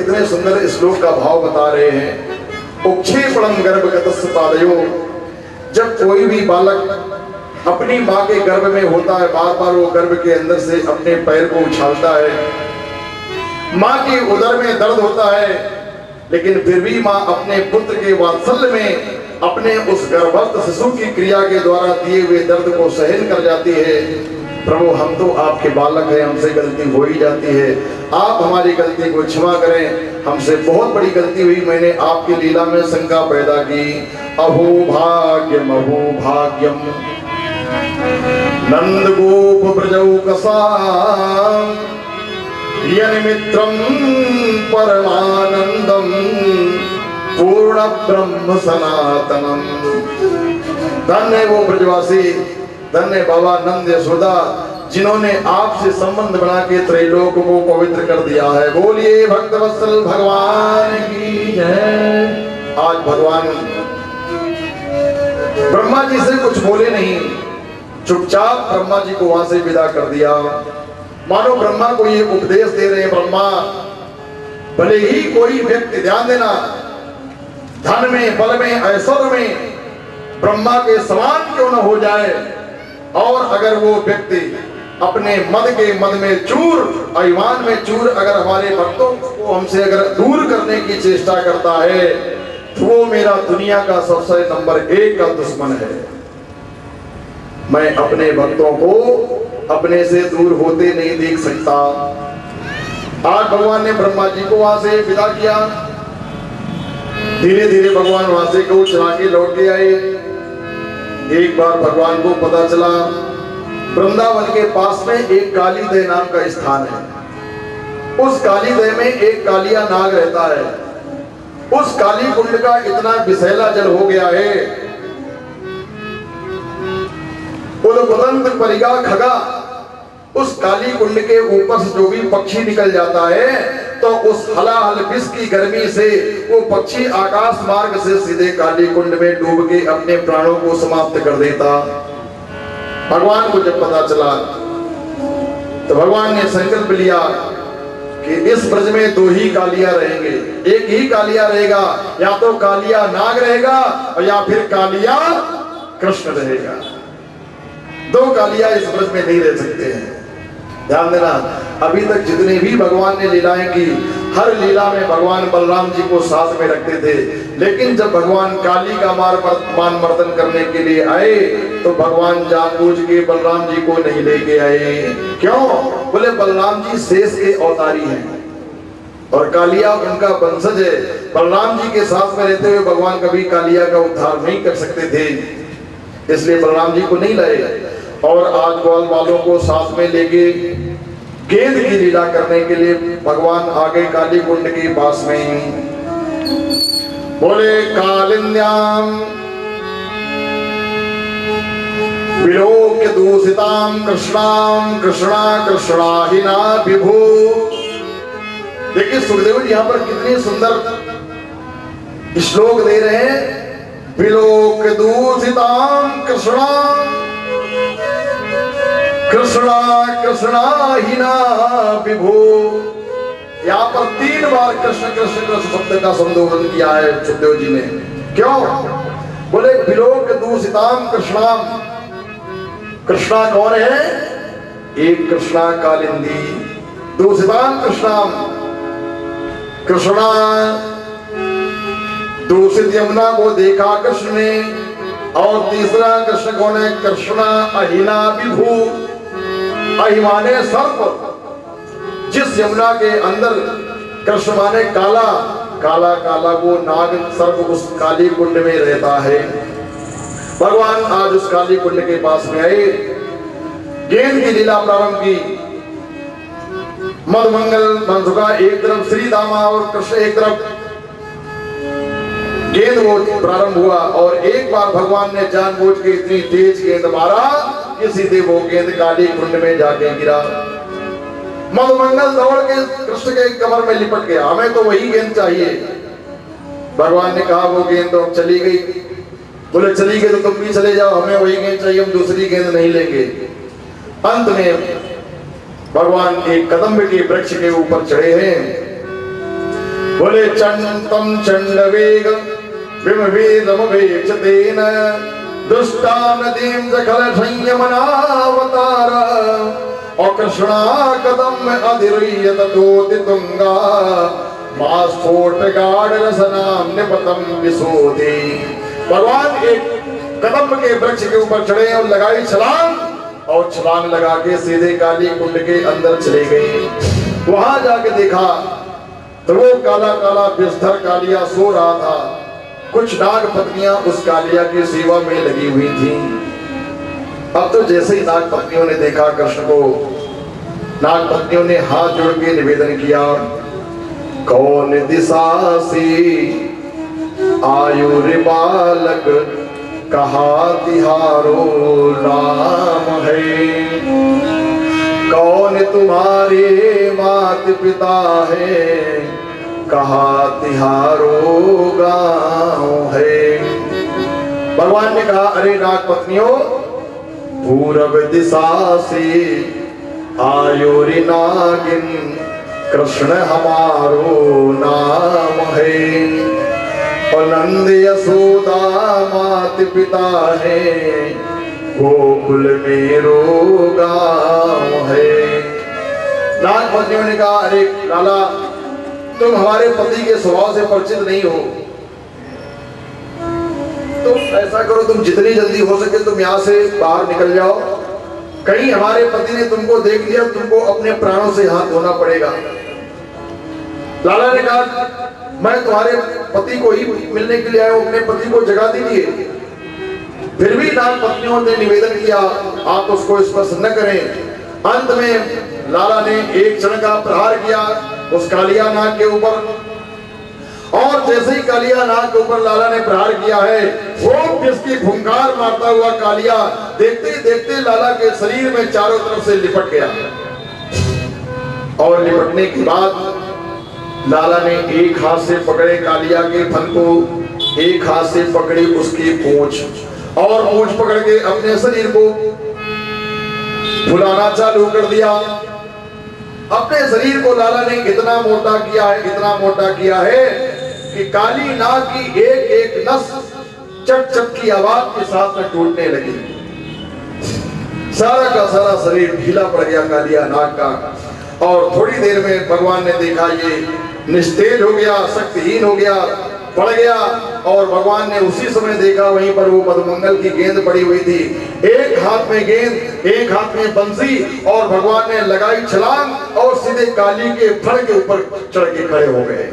कितने सुंदर श्लोक का भाव बता रहे हैं। उक्षेपणम गर्भगतस्य पादयो, जब कोई भी बालक अपनी माँ के गर्भ में होता है, बार बार वो गर्भ के अंदर से अपने पैर को उछालता है, माँ के उदर में दर्द होता है, लेकिन फिर भी माँ अपने पुत्र के वात्सल्य में अपने उस गर्भस्थ शिशु की क्रिया के द्वारा दिए हुए दर्द को सहन कर जाती है। प्रभु, हम तो आपके बालक हैं, हमसे गलती हो ही जाती है, आप हमारी गलती को क्षमा करें, हमसे बहुत बड़ी गलती हुई, मैंने आपकी लीला में शंका पैदा की। अहो भाग्यम अहो भाग्यम नंद गोप ब्रजौकसा यनिमित्रम परमानंदम पूर्ण ब्रह्म सनातनम। धन्य है वो ब्रजवासी, धन्य है बाबा नंद यशोदा, जिन्होंने आपसे संबंध बना के त्रैलोक को पवित्र कर दिया है। बोलिए भक्तवत्सल भगवान की जय। आज भगवान ब्रह्मा जी से कुछ बोले नहीं, चुपचाप ब्रह्मा जी को वहां से विदा कर दिया। मानो ब्रह्मा को ये उपदेश दे रहे हैं, ब्रह्मा भले ही कोई व्यक्ति, ध्यान देना, धन में, बल में, ऐश्वर्य में ब्रह्मा के समान क्यों न हो जाए, और अगर वो व्यक्ति अपने मद में चूर, अभिमान में चूर अगर हमारे भक्तों को हमसे अगर दूर करने की चेष्टा करता है, तो वो मेरा दुनिया का सबसे नंबर 1 का दुश्मन है। मैं अपने भक्तों को अपने से दूर होते नहीं देख सकता। आज भगवान ने ब्रह्मा जी को वहां से विदा किया। धीरे धीरे भगवान वहां से गौ चरा के लौट के आए। एक बार भगवान को पता चला वृंदावन के पास में एक कालीदह नाम का स्थान है। उस कालीदह में एक कालिया नाग रहता है। उस काली कुंड का इतना विषैला जल हो गया है, उदपतंत परिगा खगा, उस काली कुंड के ऊपर से जो भी पक्षी निकल जाता है तो उस हलाहल विष की गर्मी से वो पक्षी आकाश मार्ग से सीधे काली कुंड में डूब के अपने प्राणों को समाप्त कर देता। भगवान को जब पता चला तो भगवान ने संकल्प लिया कि इस ब्रज में 2 ही कालिया रहेंगे, एक ही कालिया रहेगा, या तो कालिया नाग रहेगा और या फिर कालिया कृष्ण रहेगा। 2 कालिया इस ब्रज में नहीं रह सकते हैं। ध्यान देना, अभी तक जितने भी भगवान ने लीलाएं की, हर लीला में भगवान बलराम जी को साथ में रखते थे, लेकिन जब भगवान काली का मान मर्दन करने के लिए आए तो भगवान जानबूझ के बलराम जी को नहीं लेके आए। क्यों? बोले बलराम जी शेष के अवतारी हैं और कालिया उनका वंशज है। बलराम जी के साथ में रहते हुए भगवान कभी कालिया का उद्धार नहीं कर सकते थे, इसलिए बलराम जी को नहीं लाए। और आज ग्वाल वालों को साथ में लेके गेंद की लीला करने के लिए भगवान आ गए काली कुंड के पास में। बोले कालिंद्याम विलोक्य दूषिताम कृष्णाम कृष्णा कृष्णाहिना विभू। देखिए सुखदेव जी यहाँ पर कितनी सुंदर श्लोक दे रहे हैं। विलोक्य दूषिताम कृष्णा कृष्णा कृष्णा हिना विभो। यहाँ पर 3 बार कृष्ण कृष्ण कृष्ण शब्द का संबोधन किया है सुखदेव जी ने। क्यों? बोले विलोक दूषिताम कृष्णाम। कृष्णा कौन है? एक कृष्णा कालिंदी, दूषिताम कृष्णाम, कृष्णा दूषित यमुना को देखा कृष्ण ने, और तीसरा कृष्ण कौन है? कृष्णा अहिना विभू। अहिमाने सर्प, जिस यमुना के अंदर कृष्ण माने काला, काला काला वो नाग सर्प उस काली कुंड में रहता है। भगवान आज उस काली कुंड के पास में आए, गेंद की लीला प्रारंभ की। मधुमंगल मंजुका एक तरफ, श्री दामा और कृष्ण एक तरफ, गेंद वो प्रारंभ हुआ और एक बार भगवान ने जानबूझ के इतनी तेज गेंद मारा कि सीधे वो गेंद काली कुंड में जाके गिरा। मधुमंगल दौड़ के कृष्ण के कमर में लिपट गया, हमें तो वही गेंद चाहिए। भगवान ने कहा वो गेंद तो चली गई। बोले चली गई तो तुम भी चले जाओ, हमें वही गेंद चाहिए, हम दूसरी गेंद नहीं लेंगे। अंत में भगवान एक कदम्ब के वृक्ष के ऊपर चढ़े हैं बोले चंतम चंडवेग विमवेदमवेक्षतेन दुष्टा नदीं जखल संयमनावतार और कृष्णा कदम अधिरुह्यत दोति तुंगा मास्फोट गाढ़ रसनाम निपतम विशोधि। भगवान एक कदम के वृक्ष के ऊपर चढ़े और लगाई छलांग और छलांग लगा के सीधे काली कुंड के अंदर चले गए। वहां जाके देखा तो वो काला काला बिस्तर कालिया सो रहा था। कुछ नाग पत्नियां उस कालिया की सेवा में लगी हुई थी। अब तो जैसे ही नाग पत्नियों ने देखा कृष्ण को, नाग पत्नियों ने हाथ जोड़ के निवेदन किया, कौन दिशा से आयु रे बालक कहा तिहारो नाम है, कौन तुम्हारे मात पिता है कहा तिहारो गाँव है। भगवान ने कहा, अरे नाग पत्नियों, पूर्व दिशा से आयो रे नागिन कृष्ण हमारो नाम है, और नंद यशोदा मात पिता है गोकुल मेरो गाँव है। नाग पत्नियों ने कहा, अरे लाला, तुम हमारे पति के स्वभाव से परिचित नहीं हो, तो ऐसा करो, तुम जितनी जल्दी हो सके तुम यहाँ से बाहर निकल जाओ। कहीं हमारे पति ने तुमको देख लिया, तुमको अपने प्राणों से हाथ धोना पड़ेगा। लाला ने कहा, मैं तुम्हारे पति को ही मिलने के लिए आया हूं, अपने पति को जगा दीजिए। फिर भी नाग पत्नियों ने निवेदन किया, आप उसको स्पर्श न करें। अंत में लाला ने एक क्षण का प्रहार किया उस कालिया नाग के ऊपर, और जैसे ही कालिया नाग के ऊपर लाला ने प्रहार किया है, वो जिसकी फुंकार मारता हुआ कालिया देखते देखते लाला के शरीर में चारों तरफ से लिपट गया। और लिपटने के बाद लाला ने एक हाथ से पकड़े कालिया के फन को, एक हाथ से पकड़ी उसकी पूंछ, और पूंछ पकड़ के अपने शरीर को फुलाना चालू कर दिया। अपने शरीर को लाला ने इतना मोटा किया है, इतना मोटा किया है कि काली नाग की एक एक नस चट चट की आवाज के साथ में टूटने लगी। सारा का सारा शरीर ढीला पड़ गया कालिया नाग का, और थोड़ी देर में भगवान ने देखा ये निस्तेज हो गया, शक्तिहीन हो गया, पड़ गया। और भगवान ने उसी समय देखा वहीं पर वो मधुमंगल की गेंद पड़ी हुई थी, एक हाथ में गेंद एक हाथ में बंसी, और भगवान ने लगाई छलांग और सीधे काली के फण के ऊपर चढ़ के खड़े हो गए।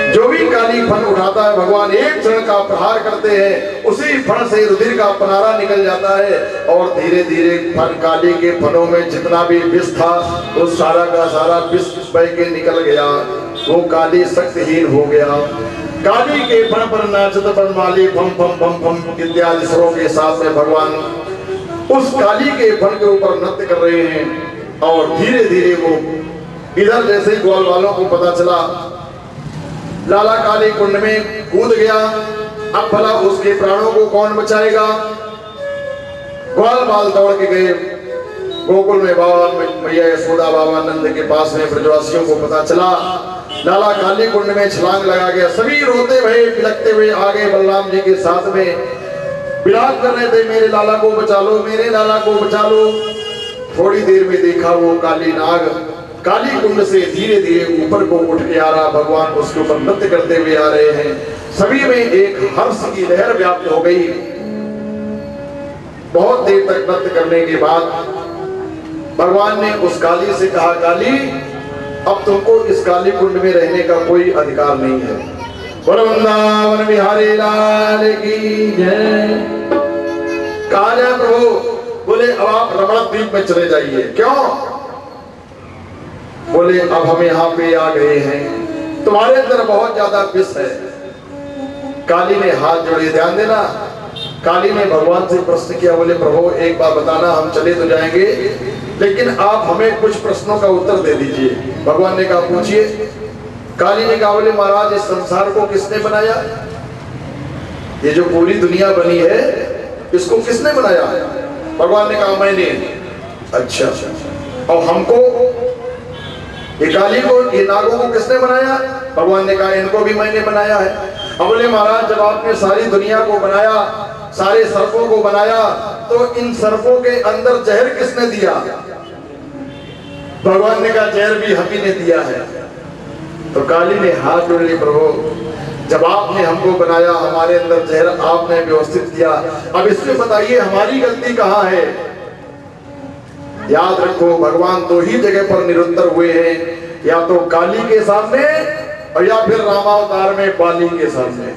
जो भी काली फण उठाता है भगवान एक क्षण का प्रहार करते हैं, उसी फण से रुधिर का पनारा निकल जाता है, और धीरे धीरे फण काली के फनों में जितना भी विष था वो सारा का सारा विष बह के निकल गया। वो काली शक्तिहीन हो गया। काली के फण पर नाचत बनमाली फम फम फम फम इत्यादि स्वरों के साथ में भगवान उस काली के फण के ऊपर नृत्य कर रहे हैं। और धीरे धीरे वो इधर जैसे ही ग्वाल वालों को पता चला लाला काली कुंड में कूद गया, अब भला उसके प्राणों को कौन बचाएगा। ग्वाल बाल दौड़ के गए गोकुल में, बाबा मैया यशोदा बाबा नंद के पास में ब्रजवासियों को पता चला लाला काली कुंड में छलांग लगा गया। सभी रोते हुए बिलखते हुए आ गए बलराम जी के साथ में, विलाप कर रहे थे, मेरे लाला को बचा लो, मेरे लाला को बचा लो। थोड़ी देर में देखा वो काली नाग काली कुंड से धीरे धीरे ऊपर को उठ के आ रहा, भगवान उसके ऊपर नृत्य करते हुए आ रहे हैं। सभी में एक हर्ष की लहर व्याप्त हो गई। बहुत देर तक नृत्य करने के बाद भगवान ने उस काली से कहा, काली अब तुमको इस काली कुंड में रहने का कोई अधिकार नहीं है। वृंदावन बिहारी लाल की जय। कहा जाए प्रभु, बोले अब आप रमण द्वीप में चले जाइए। क्यों? बोले अब हम यहाँ पे आ गए हैं, तुम्हारे अंदर बहुत ज्यादा विष है। काली ने हाथ जोड़े, ध्यान देना, काली ने भगवान से प्रश्न किया, बोले प्रभु एक बार बताना, हम चले तो जाएंगे लेकिन आप हमें कुछ प्रश्नों का उत्तर दे दीजिए। भगवान ने कहा पूछिए। काली ने कहा, बोले महाराज इस संसार को किसने बनाया? ये जो पूरी दुनिया बनी है इसको किसने बनाया? भगवान ने कहा मैंने। अच्छा, और हमको ये काली को, ये नागों को किसने बनाया? भगवान ने कहा इनको भी मैंने बनाया है। अब बोले महाराज जब आपने सारी दुनिया को बनाया, सारे सर्पों को बनाया, तो इन सर्पों के अंदर जहर किसने दिया? भगवान ने कहा जहर भी हम ही ने दिया है। तो काली ने हाथ जोड़ ली, प्रभु जब आपने हमको बनाया, हमारे अंदर जहर आपने व्यवस्थित किया, अब इसमें बताइए हमारी गलती कहाँ है? याद रखो भगवान दो ही जगह पर निरुत्तर हुए हैं, या तो काली के सामने और या फिर रामावतार में बाली के सामने।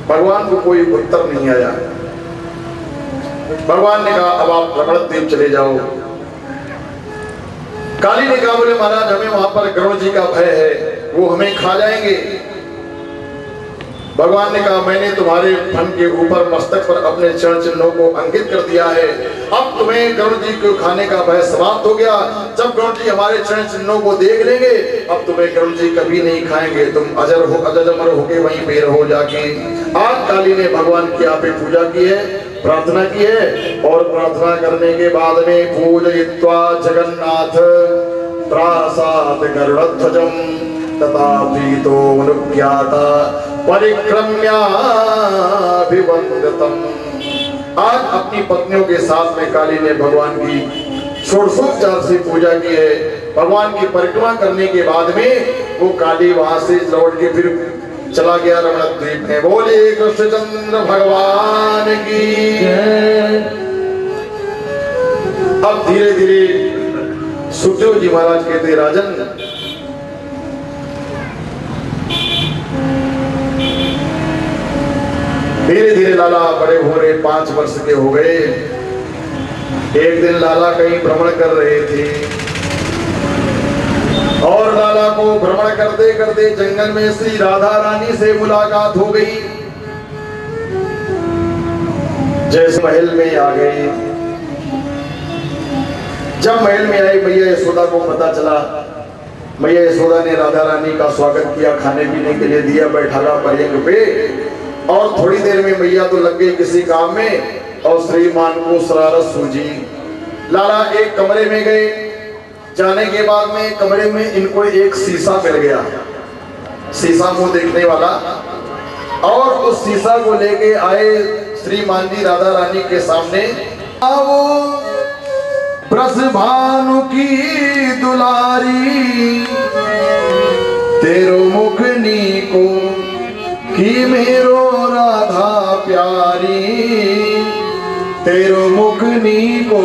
भगवान को कोई उत्तर नहीं आया। भगवान ने कहा अब आप रमणद्वीप चले जाओ। काली ने कहा बोले महाराज हमें वहां पर गरुड़ जी का भय है, वो हमें खा जाएंगे। भगवान ने कहा मैंने तुम्हारे फन के ऊपर मस्तक पर अपने चरण चिन्हों को अंकित कर दिया है, अब तुम्हें गरुड़ जी को खाने का भय समाप्त हो गया। जब गरुड़ जी हमारे चरण चिन्हों को देख लेंगे, अब तुम्हें गरुड़ जी कभी नहीं खाएंगे, तुम अजर होके वहीं पे रहो जाके। आज काली ने भगवान की यहाँ पे पूजा की है, प्रार्थना की है, और प्रार्थना करने के बाद में पूजयित्वा जगन्नाथ प्रासाद गरुड़ध्वजं तथा पीतो अनुज्ञाता परिक्रम्याभिवंदितम्। आज अपनी पत्नियों के साथ में काली ने भगवान की षोडशोपचार से पूजा की है। भगवान की परिक्रमा करने के बाद में वो काली वहां से लौट के फिर चला गया रमणद्वीप में। बोले कृष्णचंद्र भगवान की। अब धीरे धीरे सुखदेव जी महाराज कहते राजन धीरे धीरे लाला बड़े हो रहे, 5 वर्ष के हो गए। एक दिन लाला कहीं भ्रमण कर रहे थे और लाला को भ्रमण करते करते जंगल में श्री राधा रानी से मुलाकात हो गई। जैसे महल में आ गए, जब महल में आई मैया यशोदा को पता चला, मैया यशोदा ने राधा रानी का स्वागत किया, खाने पीने के लिए दिया, बैठाला पर्यंक पे। और थोड़ी देर में मैया तो लग गई किसी काम में और श्रीमान को शरारत सूझी। लाला एक कमरे में गए, जाने के बाद में कमरे में इनको एक शीशा मिल गया, शीशा मुंह देखने वाला, और उस शीशा को लेके आए श्रीमान जी राधा रानी के सामने। आओ ब्रज भानु की दुलारी तेरो मुखनी को कि मेरो राधा प्यारी तेरो मुखनी को।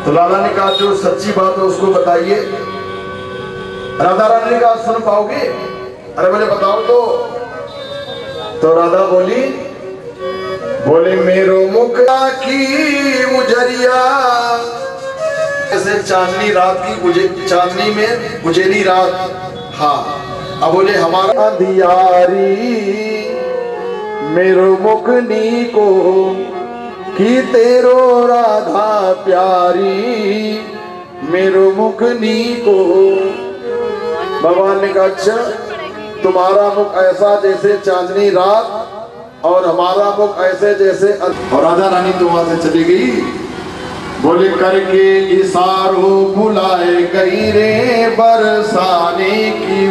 तो लाला ने कहा जो सच्ची बात है उसको बताइए। राधा रानी ने कहा सुन पाओगे? अरे बोले बताओ तो राधा बोले मेरो मुख की उजरिया जैसे चांदनी रात की चांदनी में उजेली रात। हाँ अब बोले हमारा अंधियारी मेरो मुखनी को कि तेरो राधा प्यारी मेरो मुखनी को। भगवान ने कहा अच्छा तुम्हारा मुख ऐसा जैसे चांदनी रात और हमारा मुख ऐसे जैसे। और राधा रानी तो वहां से चली गई। बोले करके इशारों बुलाए गई रे बरसाने की